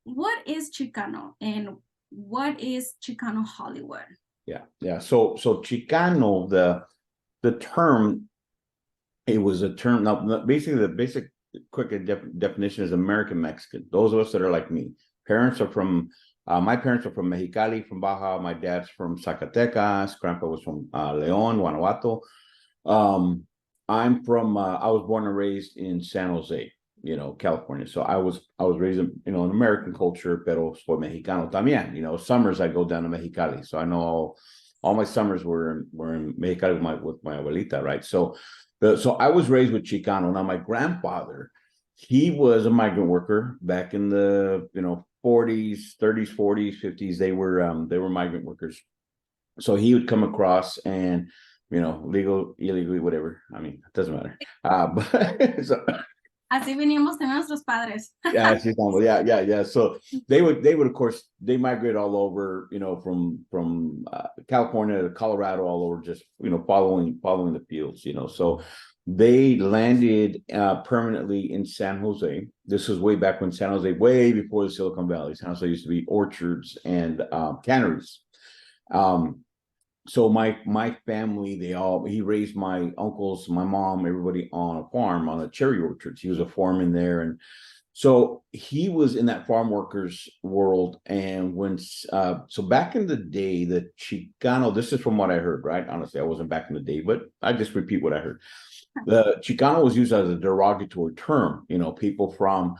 what is Chicano and what is Chicano Hollywood? Yeah. So Chicano, the term, it was a term. Now, basically, the basic quick definition is American Mexican. Those of us that are like me, parents are from. My parents are from Mexicali, from Baja. My dad's from Zacatecas. Grandpa was from León, Guanajuato. I'm from. I was born and raised in San Jose, California. So I was raised in in American culture, pero soy mexicano también. Summers I go down to Mexicali, so I know all my summers were in Mexicali with my abuelita, right? So I was raised with Chicano. Now my grandfather, he was a migrant worker back in the 40s, 30s, 40s, 50s. They were migrant workers. So he would come across and legal, illegally, whatever. I mean, it doesn't matter. But so, Así venimos de nuestros padres. yeah, yeah. So they would of course they migrate all over, from California to Colorado, all over, just following the fields, So they landed permanently in San Jose. This was way back when San Jose, way before the Silicon Valley. San Jose used to be orchards and canneries. So my family, he raised my uncles, my mom, everybody on a farm, on the cherry orchards. He was a foreman there, and so he was in that farm workers world. And so back in the day, the Chicano, this is from what I heard, right? Honestly, I wasn't back in the day, but I just repeat what I heard. The Chicano was used as a derogatory term. People from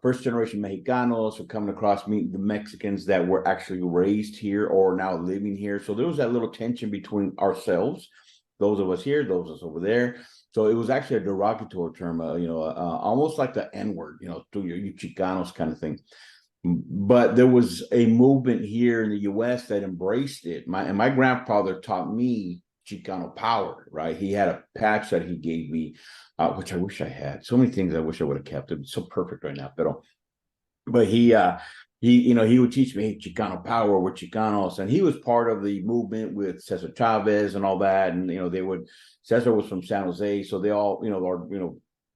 first generation Mexicanos were coming across, meeting the Mexicans that were actually raised here or now living here. So there was that little tension between ourselves, those of us here, those of us over there. So it was actually a derogatory term, almost like the N word, to you Chicanos kind of thing. But there was a movement here in the U.S. that embraced it. My grandfather taught me Chicano power, right? He had a patch that he gave me, which I wish I had. So many things I wish I would have kept. It's so perfect right now, but he would teach me, hey, Chicano power, we're Chicanos, and he was part of the movement with Cesar Chavez and all that. And Cesar was from San Jose, so they all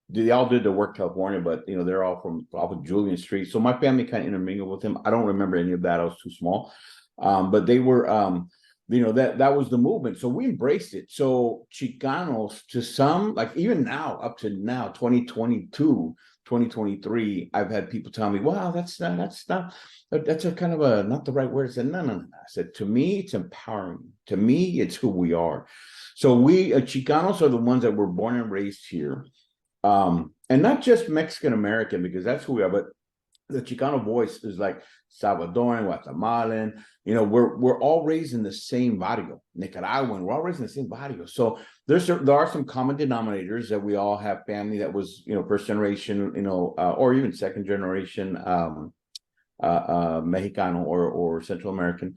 they all did their work in California, but they're all from off of Julian Street. So my family kind of intermingled with him. I don't remember any of that. I was too small, but they were. That was the movement, so we embraced it. So Chicanos, to some, like even now, up to now, 2022, 2023, I've had people tell me, wow, that's a kind of a not the right word. I said, no. I said, to me, it's empowering. To me, it's who we are. So we Chicanos are the ones that were born and raised here, and not just Mexican American, because that's who we are, but the Chicano voice is like Salvadoran, Guatemalan. We're all raised in the same barrio, Nicaraguan. We're all raised in the same barrio. So there are some common denominators that we all have family that was first generation, or even second generation Mexicano or Central American.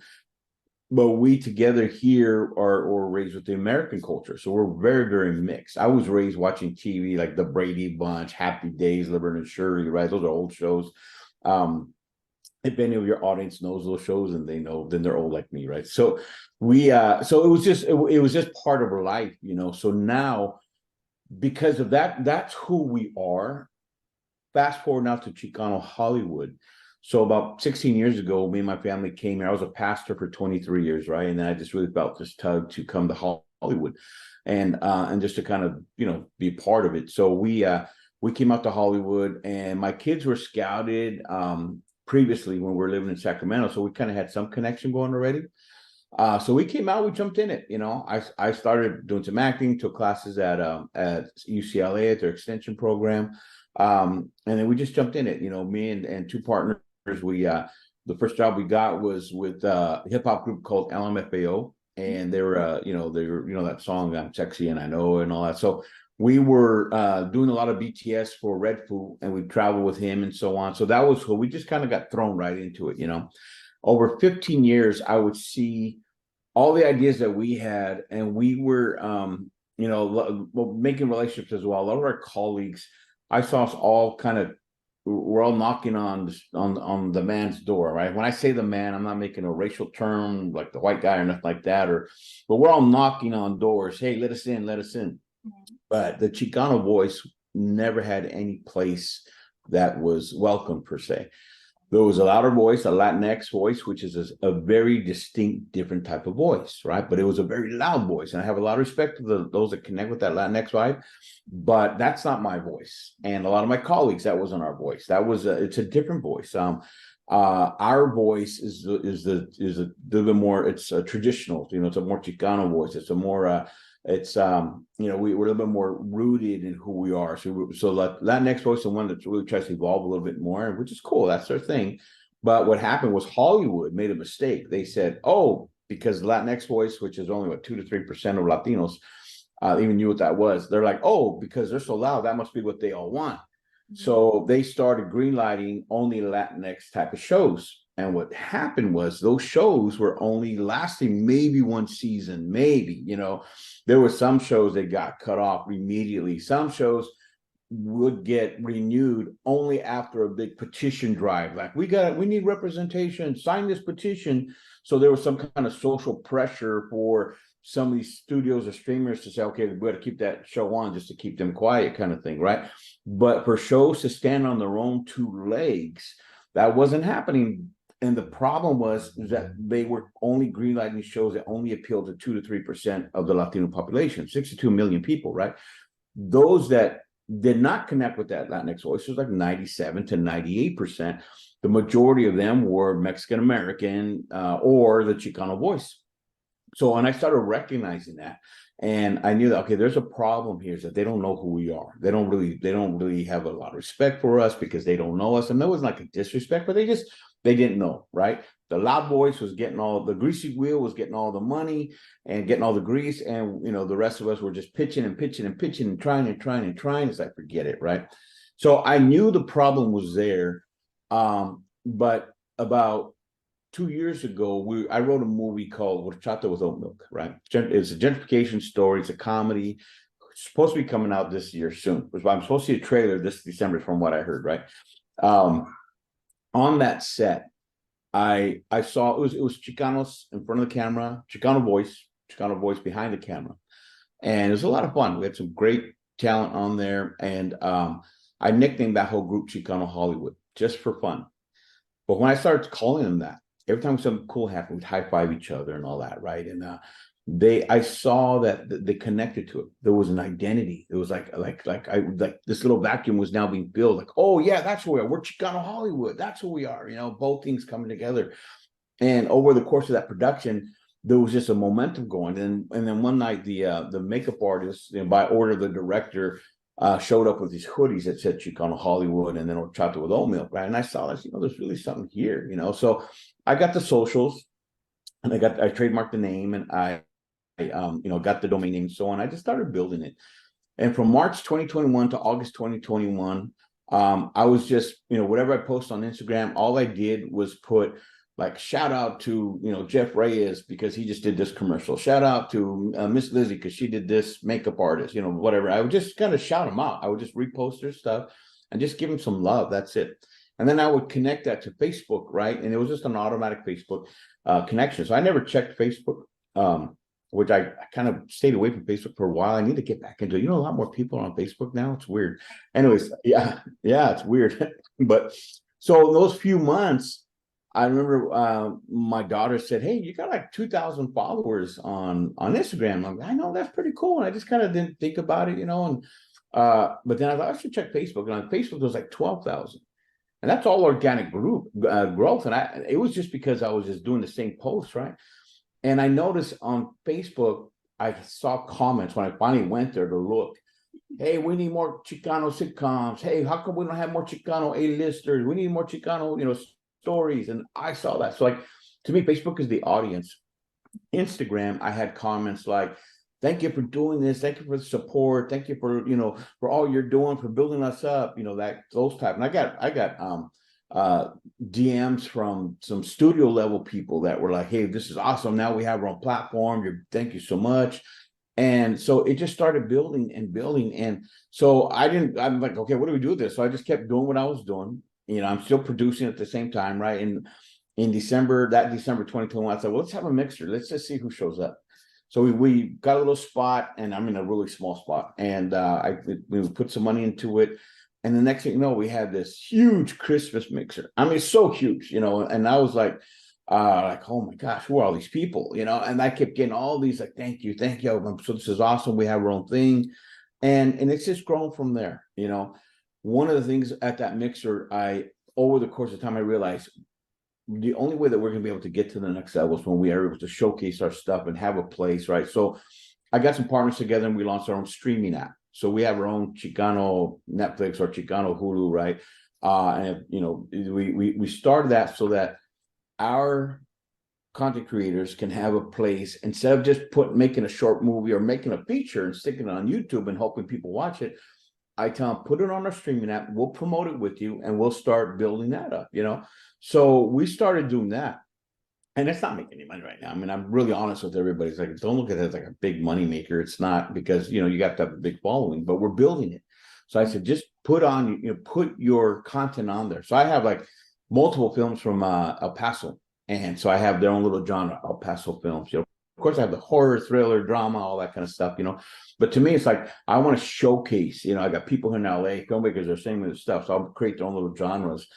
But we together here are raised with the American culture. So we're very, very mixed. I was raised watching TV like the Brady Bunch, Happy Days, Laverne and Shirley, right? Those are old shows. If any of your audience knows those shows and they know, then they're old like me, right? So so it was just part of our life, So now, because of that, that's who we are. Fast forward now to Chicano Hollywood. So about 16 years ago, me and my family came here. I was a pastor for 23 years, right? And then I just really felt this tug to come to Hollywood and just to kind of, be part of it. So we came out to Hollywood, and my kids were scouted previously when we were living in Sacramento. So we kind of had some connection going already. So we came out, we jumped in it. I started doing some acting, took classes at UCLA at their extension program. And then we just jumped in it, me and two partners. The first job we got was with a hip hop group called LMFAO. And they were, that song, I'm Sexy and I Know, and all that. So we were doing a lot of BTS for Red Food, and we traveled with him and so on. So that was cool. We just kind of got thrown right into it, Over 15 years, I would see all the ideas that we had, and we were, making relationships as well. A lot of our colleagues, I saw us all we're all knocking on the man's door, right? When I say the man, I'm not making a racial term like the white guy or nothing like that, but we're all knocking on doors. Hey, let us in, let us in. But the Chicano voice never had any place that was welcome per se. There was a louder voice, a Latinx voice, which is a very distinct, different type of voice, right? But it was a very loud voice. And I have a lot of respect to those that connect with that Latinx vibe, but that's not my voice. And a lot of my colleagues, that wasn't our voice. It's a different voice. Our voice is a little bit more, it's traditional, it's a more Chicano voice. It's a more, we're a little bit more rooted in who we are. So that next voice, the one that really tries to evolve a little bit more, which is cool. That's their thing. But what happened was Hollywood made a mistake. They said, oh, because Latinx voice, which is only 2 to 3% of Latinos, even knew what that was. They're like, oh, because they're so loud, that must be what they all want. So they started greenlighting only Latinx type of shows. And what happened was those shows were only lasting maybe one season, maybe, there were some shows that got cut off immediately. Some shows would get renewed only after a big petition drive. Like we need representation, sign this petition. So there was some kind of social pressure for some of these studios or streamers to say, okay, we got to keep that show on just to keep them quiet kind of thing, right? But for shows to stand on their own two legs, that wasn't happening. And the problem was that they were only greenlighting shows that only appealed to 2 to 3% of the Latino population, 62 million people, right? Those that did not connect with that Latinx voice was like 97 to 98%. The majority of them were Mexican American or the Chicano voice. So when I started recognizing that, and I knew that, okay, there's a problem here, is that they don't know who we are. They don't really have a lot of respect for us because they don't know us. And that wasn't like a disrespect, but they didn't know, right? The loud voice was getting the greasy wheel was getting all the money and getting all the grease. And, the rest of us were just pitching and pitching and pitching and trying. It's like, forget it, right? So I knew the problem was there. But about 2 years ago, I wrote a movie called Horchata with Oat Milk, right? It's a gentrification story. It's a comedy. It's supposed to be coming out this year soon. I'm supposed to see a trailer this December from what I heard, right? On that set, I saw it was Chicanos in front of the camera, Chicano voice behind the camera. And it was a lot of fun. We had some great talent on there. And I nicknamed that whole group Chicano Hollywood just for fun. But when I started calling them that, every time something cool happened, we'd high five each other and all that, right? And I saw that they connected to it. There was an identity. It was like this little vacuum was now being filled. Like, oh yeah, that's who we are. We're Chicano Hollywood. That's who we are. Both things coming together. And over the course of that production, there was just a momentum going. And then one night, the makeup artist, by order of the director, showed up with these hoodies that said Chicano Hollywood and then Horchata with Oat Milk, right? And I saw this, there's really something here, So I got the socials, and I trademarked the name, and I got the domain name and so on. I just started building it. And from March 2021 to August 2021, I was just, whatever I post on Instagram, all I did was put like shout out to, Jeff Reyes because he just did this commercial. Shout out to Miss Lizzie because she did this makeup artist, whatever. I would just kind of shout them out. I would just repost their stuff and just give them some love. That's it. And then I would connect that to Facebook, right? And it was just an automatic Facebook connection. So I never checked Facebook, which I kind of stayed away from Facebook for a while. I need to get back into it. A lot more people on Facebook now. It's weird. Anyways, yeah, it's weird. But so in those few months, I remember my daughter said, hey, you got like 2,000 followers on Instagram. I'm like, I know, that's pretty cool. And I just kind of didn't think about it, and but then I thought I should check Facebook. And on Facebook, there was like 12,000. And that's all organic growth. And it was just because I was just doing the same posts, right? And I noticed on Facebook, I saw comments when I finally went there to look. Hey, we need more Chicano sitcoms. Hey, how come we don't have more Chicano A-listers? We need more Chicano, stories. And I saw that. So to me, Facebook is the audience. Instagram, I had comments like, thank you for doing this. Thank you for the support. Thank you for, for all you're doing, for building us up, those type. And I got DMs from some studio level people that were like, hey, this is awesome. Now we have our own platform. Thank you so much. And so it just started building and building. And so I'm like, okay, what do we do with this? So I just kept doing what I was doing. I'm still producing at the same time, right? And in December 2021, I said, well, let's have a mixer. Let's just see who shows up. So we got a little spot, and I'm in a really small spot. And we put some money into it. And the next thing you know, we had this huge Christmas mixer. I mean, so huge, and I was like, oh my gosh, who are all these people? And I kept getting all these like, thank you. So this is awesome. We have our own thing. And it's just grown from there. One of the things at that mixer, over the course of time, I realized the only way that we're going to be able to get to the next level is when we are able to showcase our stuff and have a place, right? So I got some partners together and we launched our own streaming app. So we have our own Chicano Netflix or Chicano Hulu, right? And we started that so that our content creators can have a place instead of just making a short movie or making a feature and sticking it on YouTube and hoping people watch it. I tell them, put it on our streaming app, we'll promote it with you, and we'll start building that up, So we started doing that. And it's not making any money right now. I mean, I'm really honest with everybody. It's like, don't look at it as like a big money maker. It's not, because, you got to have a big following, but we're building it. So I said, just put your content on there. So I have like multiple films from El Paso. And so I have their own little genre, El Paso films. Of course, I have the horror, thriller, drama, all that kind of stuff, But to me, it's like, I want to showcase, I got people here in LA, filmmakers are saying this stuff. So I'll create their own little genres.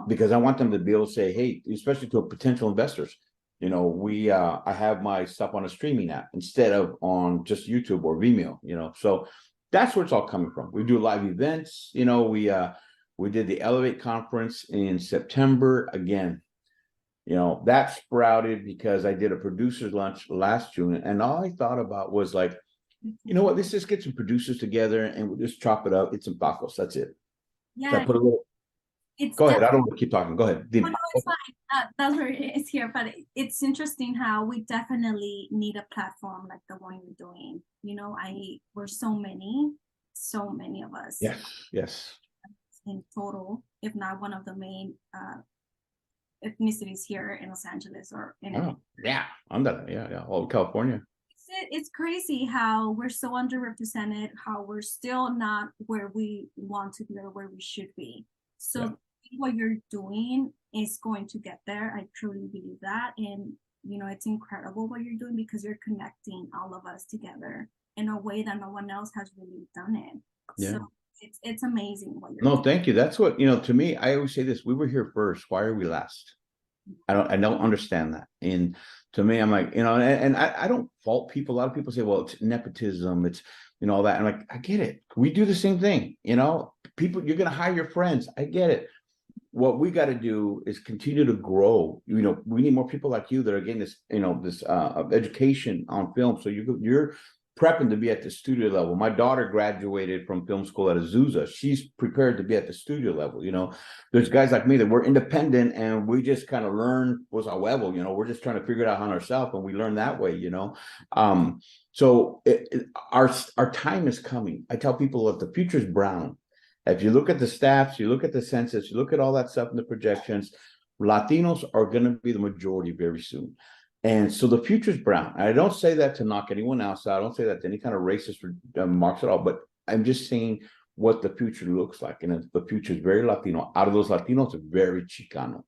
Because I want them to be able to say, hey, especially to potential investors, I have my stuff on a streaming app instead of on just YouTube or Vimeo, So that's where it's all coming from. We do live events, we did the Elevate conference in September. Again, that sprouted because I did a producers lunch last June, and all I thought about was like, you know what, let's just get some producers together and we'll just chop it up, eat some tacos. That's it. So I Yeah, put a little. it's Go ahead. I don't want to keep talking. Go ahead. oh, no, it's fine. That's where it is here, but it's interesting how we definitely need a platform like the one you're doing. We're so many of us Yes. Yes. in total, if not one of the main ethnicities here in Los Angeles or in Oh, yeah. I'm done. Yeah. All California. it's crazy how we're so underrepresented, how we're still not where we want to be or where we should be. So Yeah. what you're doing is going to get there. I truly believe that. And it's incredible what you're doing because you're connecting all of us together in a way that no one else has really done it. Yeah. So it's amazing what you're No, doing. thank you. That's what, to me, I always say this, we were here first. Why are we last? I don't understand that. And to me, I'm like, and I don't fault people. A lot of people say, well, it's nepotism, it's all that. I'm like, I get it. We do the same thing, people, you're gonna hire your friends. I get it. What we got to do is continue to grow. We need more people like you that are getting this education on film. So you're prepping to be at the studio level. My daughter graduated from film school at Azusa. She's prepared to be at the studio level. There's guys like me that we're independent and we just kind of learn what's our level. We're just trying to figure it out on ourselves, and we learn that way. So our time is coming. I tell people that the future's brown. If you look at the stats, you look at the census, you look at all that stuff in the projections, Latinos are going to be the majority very soon. And so the future's brown. I don't say that to knock anyone else out. I don't say that to any kind of racist remarks at all, but I'm just saying what the future looks like. And the future is very Latino. Out of those Latinos, very Chicano.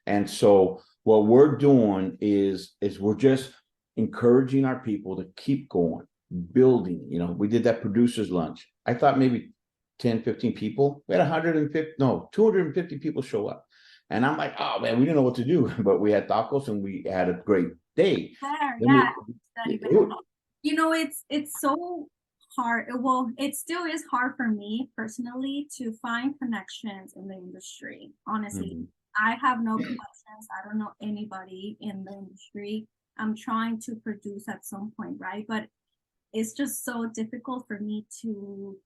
And so what we're doing is we're just encouraging our people to keep going, building. We did that producers lunch. I thought maybe 10, 15 people. We had 250 people show up. And I'm like, oh man, we didn't know what to do, but we had tacos and we had a great day. Yeah, it's so hard. Well, it still is hard for me personally to find connections in the industry. Honestly, I have no connections. I don't know anybody in the industry. I'm trying to produce at some point, right? But it's just so difficult for me to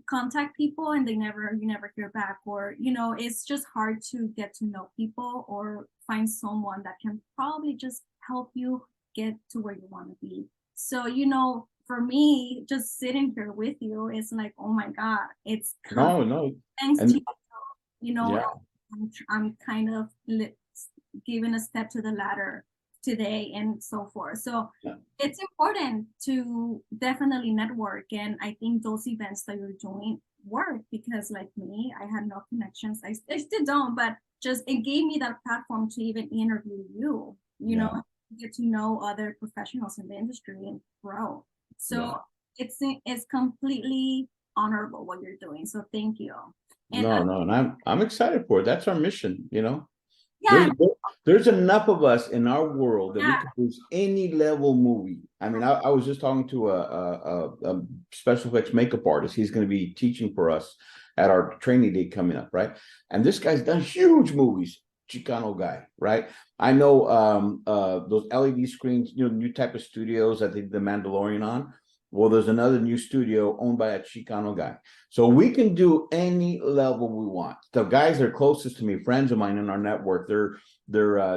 contact people and you never hear back, or it's just hard to get to know people or find someone that can probably just help you get to where you want to be. So for me, just sitting here with you is like, oh my god, it's no thanks and to yeah. I'm kind of giving a step to the ladder today and so forth. So Yeah. it's important to definitely network. And I think those events that you're doing work because like me, I had no connections. I still don't, but just it gave me that platform to even interview you, get to know other professionals in the industry and grow. So it's completely honorable what you're doing. So thank you. And No, and I'm excited for it. That's our mission, you know. yeah, There's enough of us in our world that we yeah, can produce any level movie. I mean, I was just talking to a special effects makeup artist. He's going to be teaching for us at our training day coming up, right? And this guy's done huge movies. Chicano guy, right? I know those LED screens, you know, new type of studios that they did The Mandalorian on. Well, there's another new studio owned by a Chicano guy. So we can do any level we want. The guys that are closest to me, friends of mine in our network, they're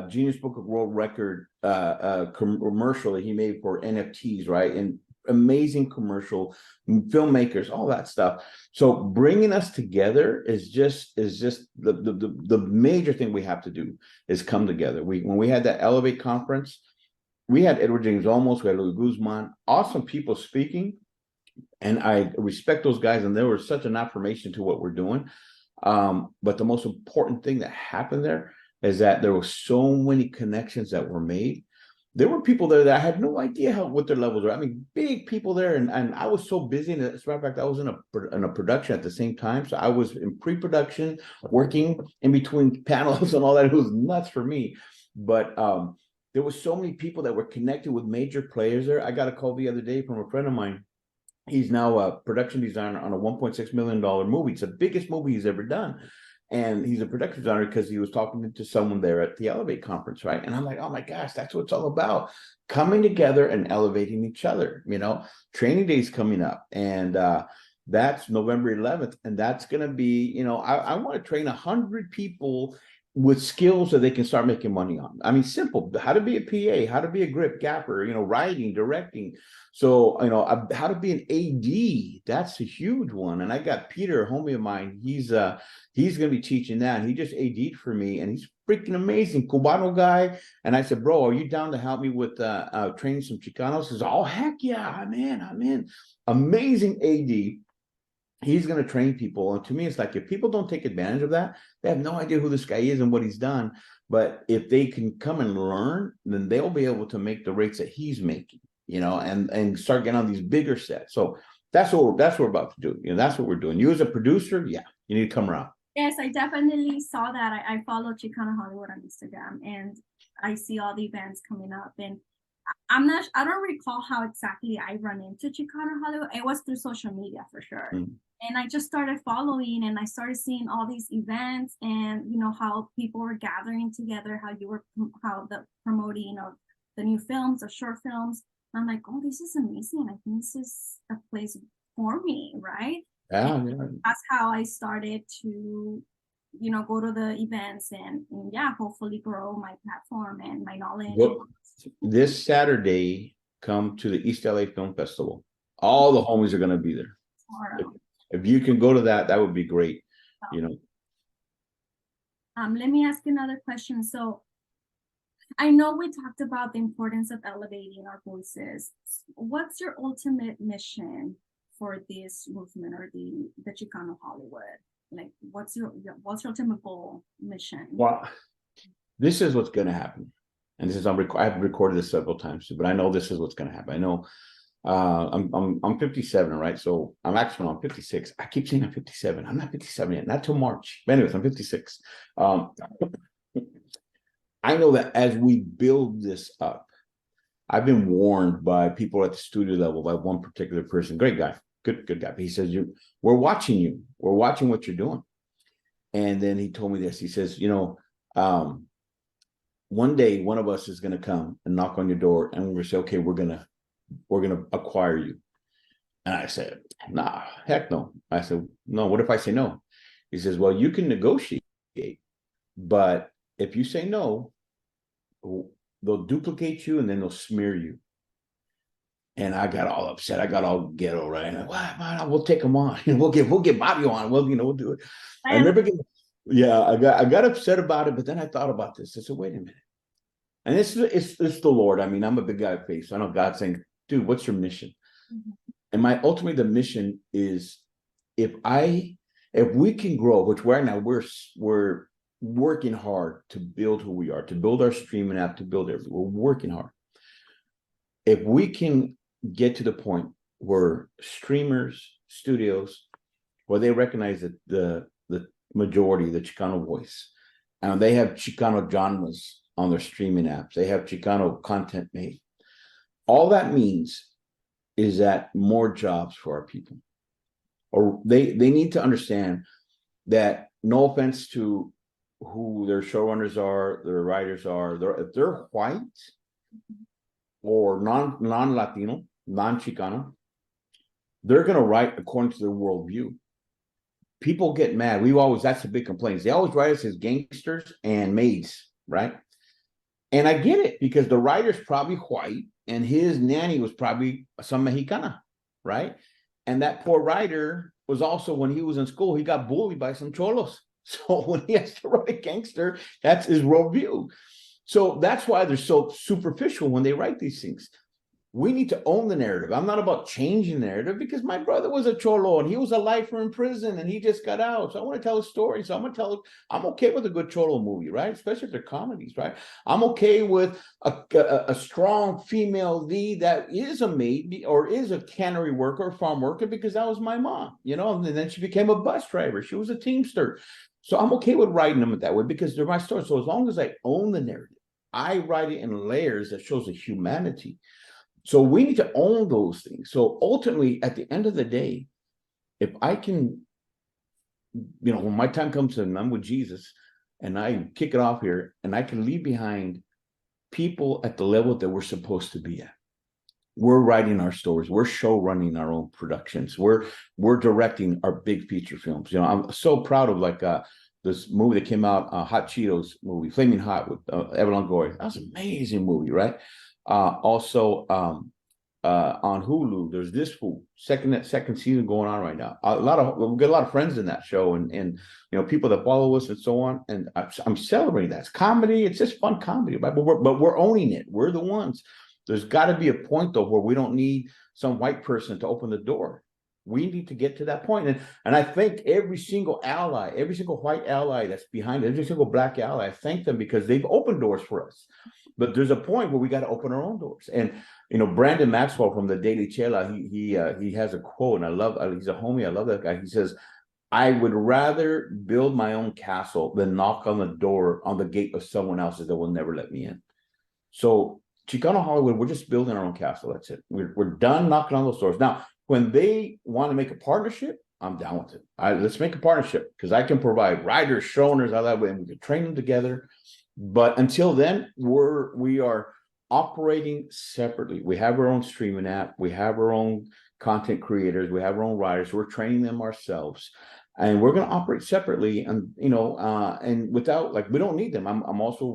Guinness Book of World Record commercial that he made for NFTs, right? And amazing commercial, filmmakers, all that stuff. So bringing us together is just the major thing we have to do is come together. When we had that Elevate conference, we had Edward James Olmos, we had Louis Guzman, awesome people speaking. And I respect those guys, and they were such an affirmation to what we're doing. But the most important thing that happened there is that there were so many connections that were made. There were people there that I had no idea what their levels were. I mean, big people there, and I was so busy. And as a matter of fact, I was in a production at the same time, so I was in pre-production, working in between panels and all that. It was nuts for me, but there was so many people that were connected with major players there. I got a call the other day from a friend of mine. He's now a production designer on a $1.6 million movie. It's the biggest movie he's ever done. And he's a production designer because he was talking to someone there at the Elevate conference, right? And I'm like, oh my gosh, that's what it's all about. Coming together and elevating each other, you know. Training Day's coming up. And that's November 11th. And that's going to be, you know, I want to train 100 people with skills that they can start making money on. I mean, simple, how to be a PA, how to be a grip gapper, you know, writing, directing. So, you know, how to be an AD, that's a huge one. And I got Peter, a homie of mine, he's going to be teaching that. And he just AD'd for me, and he's freaking amazing, Cubano guy. And I said, bro, are you down to help me with training some Chicanos? He says, oh, heck yeah, I'm in. Amazing AD. He's going to train people. And to me, it's like, if people don't take advantage of that, they have no idea who this guy is and what he's done. But if they can come and learn, then they'll be able to make the rates that he's making, you know, and start getting on these bigger sets. So that's what we're about to do. You know, that's what we're doing. You as a producer, yeah, you need to come around. yes, I definitely saw that. I follow Chicano Hollywood on Instagram, and I see all the events coming up. And I don't recall how exactly I run into Chicano Hollywood. It was through social media for sure. Mm. And I just started following, and I started seeing all these events, and you know how people were gathering together, how the promoting of the new films or short films. And I'm like, oh, this is amazing. I think this is a place for me, right? Yeah. That's how I started to, you know, go to the events and yeah, hopefully grow my platform and my knowledge. Well, this Saturday, come to the East LA Film Festival. All the homies are going to be there. If you can go to that, that would be great. You know. Let me ask another question. So I know we talked about the importance of elevating our voices. What's your ultimate mission for this movement or the Chicano Hollywood? Like, what's your ultimate goal, mission? Well, this is what's going to happen. And this is I've recorded this several times too, but I know this is what's going to happen. I know I'm 57, right? So I'm 56. I keep saying I'm 57. I'm not 57 yet, not till March. But anyways, I'm 56. I know that as we build this up, I've been warned by people at the studio level, by one particular person, great guy, good guy. But he says, we're watching you. We're watching what you're doing. And then he told me this. He says, you know, one day one of us is going to come and knock on your door, and we're going to say, okay, we're going to acquire you. And I said, nah, heck no. I said, no, what if I say no? He says, well, you can negotiate, but if you say no, they'll duplicate you and then they'll smear you. And I got all upset. I got all ghetto, right? And we'll take them on. We'll get Bobby on. Well, you know, we'll do it. I got upset about it, but then I thought about this. I said, wait a minute. And it's the Lord. I mean, I'm a big guy of faith. So I know God's saying, dude, what's your mission? Mm-hmm. And ultimately the mission is, if we can grow, which right now we're working hard to build who we are, to build our streaming app, to build everything. We're working hard. If we can get to the point where streamers, studios where they recognize that the majority, the Chicano voice, and they have Chicano genres on their streaming apps. They have Chicano content made. All that means is that more jobs for our people, or they need to understand that, no offense to who their showrunners are, their writers are, if they're white or non-Latino, non-Chicano, they're going to write according to their worldview. People get mad. That's the big complaint. They always write us as gangsters and maids, right? And I get it, because the writer's probably white and his nanny was probably some Mexicana, right? And that poor writer was also, when he was in school, he got bullied by some cholos. So when he has to write a gangster, that's his worldview. So that's why they're so superficial when they write these things. We need to own the narrative. I'm not about changing the narrative, because my brother was a cholo and he was a lifer in prison and he just got out. So I want to tell a story. So I'm okay with a good cholo movie, right? Especially if they're comedies, right? I'm okay with a strong female lead that is a maid or is a cannery worker or farm worker, because that was my mom, and then she became a bus driver. She was a teamster. So I'm okay with writing them that way, because they're my story. So as long as I own the narrative, I write it in layers that shows the humanity. So we need to own those things. So ultimately, at the end of the day, if I can, when my time comes and I'm with Jesus and I kick it off here, and I can leave behind people at the level that we're supposed to be at. We're writing our stories. We're show running our own productions. We're directing our big feature films. I'm so proud of this movie that came out, Hot Cheetos movie, Flaming Hot, with Eva Longoria. That was an amazing movie, right? Also, on Hulu, there's This Fool, second season going on right now. We get a lot of friends in that show, and people that follow us and so on. And I'm celebrating that. It's comedy. It's just fun comedy, right? But we're owning it. We're the ones. There's got to be a point though where we don't need some white person to open the door. We need to get to that point. And I thank every single ally, every single white ally that's behind it, every single black ally. I thank them, because they've opened doors for us. But there's a point where we got to open our own doors. And Brandon Maxwell from the Daily Chela, he has a quote, and I love. He's a homie. I love that guy. He says, "I would rather build my own castle than knock on the gate of someone else's that will never let me in." So Chicano Hollywood, we're just building our own castle. That's it. We're done knocking on those doors. Now, when they want to make a partnership, I'm down with it. Let's make a partnership, because I can provide writers, showrunners, all that way, and we can train them together. But until then, we are operating separately. We have our own streaming app. We have our own content creators. We have our own writers. We're training them ourselves, and we're going to operate separately. And and without, we don't need them. I'm also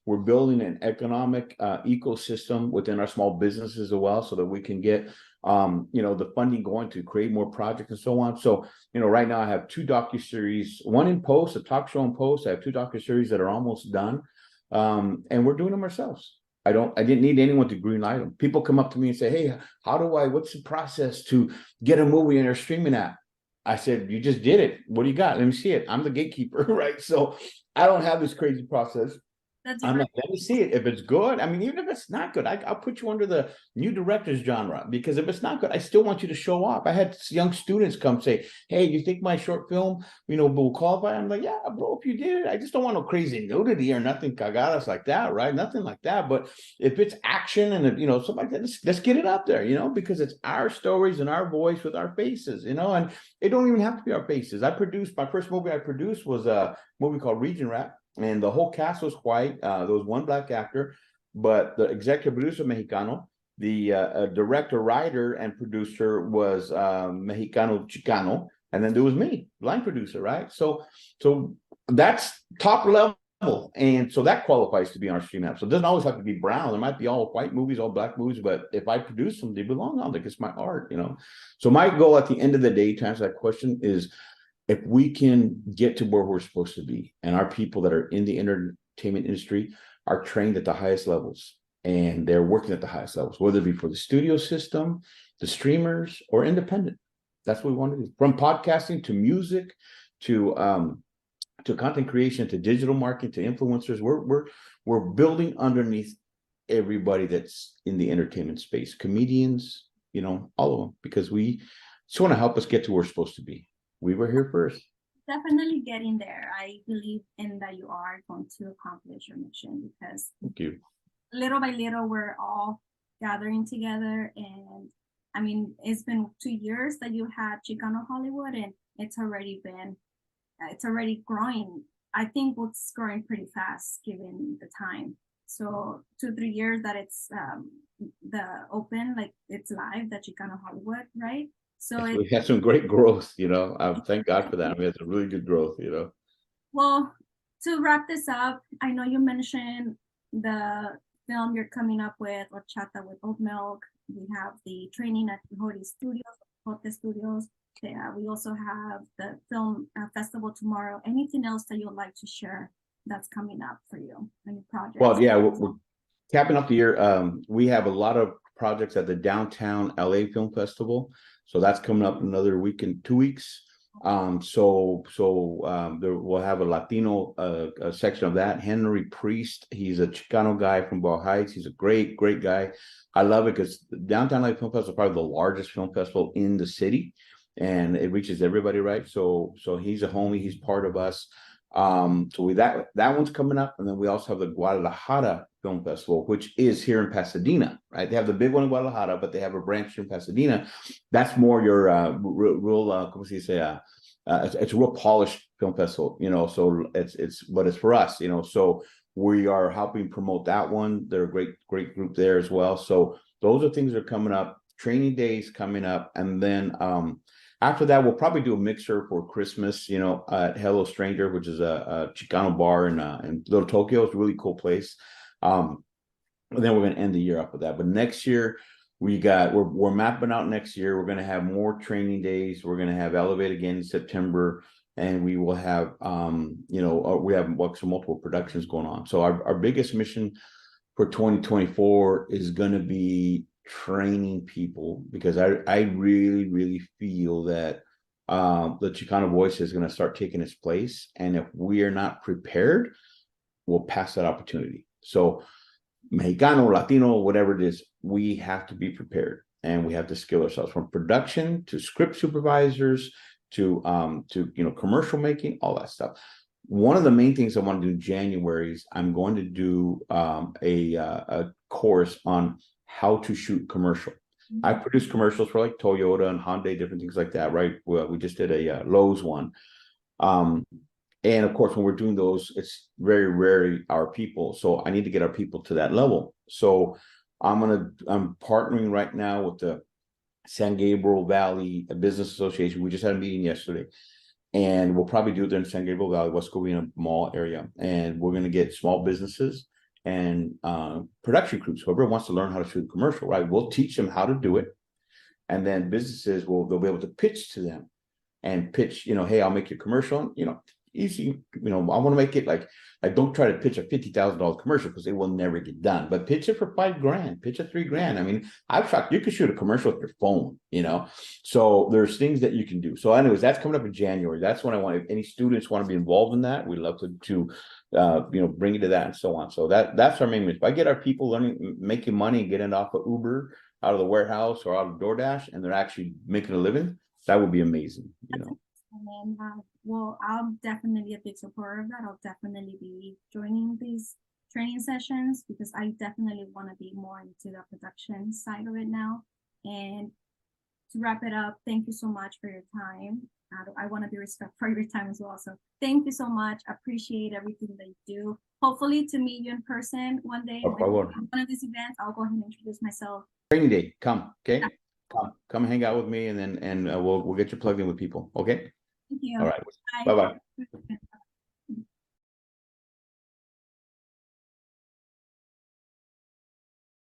we're building an economic ecosystem within our small businesses as well, so that we can get the funding going to create more projects and so on. So right now I have 2 docuseries, one in post, a talk show in post. I have 2 docuseries that are almost done, and we're doing them ourselves. I didn't need anyone to green light them. People come up to me and say, "Hey, what's the process to get a movie in our streaming app?" I said, "You just did it. What do you got? Let me see it." I'm the gatekeeper, right? So I don't have this crazy process. I'm like, let me see it. If it's good, even if it's not good, I'll put you under the new director's genre, because if it's not good, I still want you to show up. I had young students come say, "Hey, you think my short film, will qualify?" I'm like, "Yeah, bro, if you did it, I just don't want no crazy nudity or nothing cagadas like that, right? Nothing like that. But if it's action and something like that, let's get it up there, because it's our stories and our voice with our faces, and it don't even have to be our faces. My first movie I produced was a movie called Region Rap. And the whole cast was white. There was one black actor, but the executive producer Mexicano, the director, writer, and producer was Mexicano Chicano, and then there was me, line producer, right? So that's top level, and so that qualifies to be on our stream app. So it doesn't always have to be brown. There might be all white movies, all black movies, but if I produce them, they belong on. It's my art, So my goal at the end of the day, to answer that question, is, if we can get to where we're supposed to be, and our people that are in the entertainment industry are trained at the highest levels, and they're working at the highest levels, whether it be for the studio system, the streamers, or independent. That's what we want to do. From podcasting to music, to content creation, to digital marketing, to influencers, we're building underneath everybody that's in the entertainment space, comedians, all of them, because we just want to help us get to where we're supposed to be. we were here first. Definitely getting there. I believe in that you are going to accomplish your mission, because Thank you. little by little we're all gathering together. And I mean, it's been 2 years that you had Chicano Hollywood, and it's already growing. I think it's growing pretty fast given the time. So 2-3 years that it's the open, like it's live, the Chicano Hollywood, right? So Yes, we had some great growth, you know. Thank God for that. We had some really good growth, you know. well, to wrap this up, I know you mentioned the film you're coming up with, Horchata with Oat Milk. We have the training at Hote Studios. Yeah, we also have the film festival tomorrow. Anything else that you'd like to share that's coming up for you? Any projects? Well, yeah, we're capping up the year. We have a lot of projects at the Downtown LA Film Festival. So that's coming up another week and 2 weeks. There we'll have a Latino a section of that. Henry Priest, he's a Chicano guy from Ball Heights. He's a great guy. I love it because the Downtown LA Film Festival is probably the largest film festival in the city, and it reaches everybody, right? So he's a homie. He's part of us. That one's coming up, and then we also have the Guadalajara Film Festival, which is here in Pasadena, right? They have the big one in Guadalajara, but they have a branch here in Pasadena. That's more your real, como se dice, it's a real polished film festival, you know. So it's for us, you know. So we are helping promote that one. They're a great group there as well. So those are things that are coming up. Training days coming up, and then after that, we'll probably do a mixer for Christmas, you know, at Hello Stranger, which is a Chicano bar in Little Tokyo. It's a really cool place. And then we're going to end the year up with that. But next year, we're mapping out next year. We're going to have more training days. We're going to have Elevate again in September, and we will have, we have some multiple productions going on. So our biggest mission for 2024 is going to be training people, because I really feel that the Chicano voice is going to start taking its place, and if we are not prepared, we'll pass that opportunity. So Mexicano, Latino, whatever it is, we have to be prepared, and we have to skill ourselves, from production to script supervisors to commercial making, all that stuff. One of the main things I want to do in January is I'm going to do a course on how to shoot commercial. I produce commercials for like Toyota and Hyundai, different things like that, right? We just did a Lowe's one. And of course, when we're doing those, it's very rarely our people. So I need to get our people to that level. So I'm partnering right now with the San Gabriel Valley Business Association. We just had a meeting yesterday, and we'll probably do it there in San Gabriel Valley, West Covina Mall area. And we're going to get small businesses and production crews, whoever wants to learn how to shoot a commercial, right? We'll teach them how to do it. And then businesses they'll be able to pitch to them and pitch, hey, I'll make your commercial, easy, I want to make it like don't try to pitch a $50,000 commercial, because it will never get done. But pitch it for $5,000, pitch it $3,000. I mean, I've shocked, you can shoot a commercial with your phone, So there's things that you can do. So anyways, that's coming up in January. That's when I want, if any students want to be involved in that, we'd love to bring it to that and so on. So that's our main mission. If I get our people learning, making money, and getting off of Uber, out of the warehouse or out of DoorDash, and they're actually making a living, that would be amazing, And well, I'll definitely be a big supporter of that. I'll definitely be joining these training sessions, because I definitely want to be more into the production side of it now. And to wrap it up, thank you so much for your time. I want to be respectful for your time as well. So thank you so much. Appreciate everything that you do. Hopefully to meet you in person one day. One of these events, I'll go ahead and introduce myself. Training day, come, okay? Come hang out with me, and then we'll get you plugged in with people, okay? Thank you. All right. Bye-bye.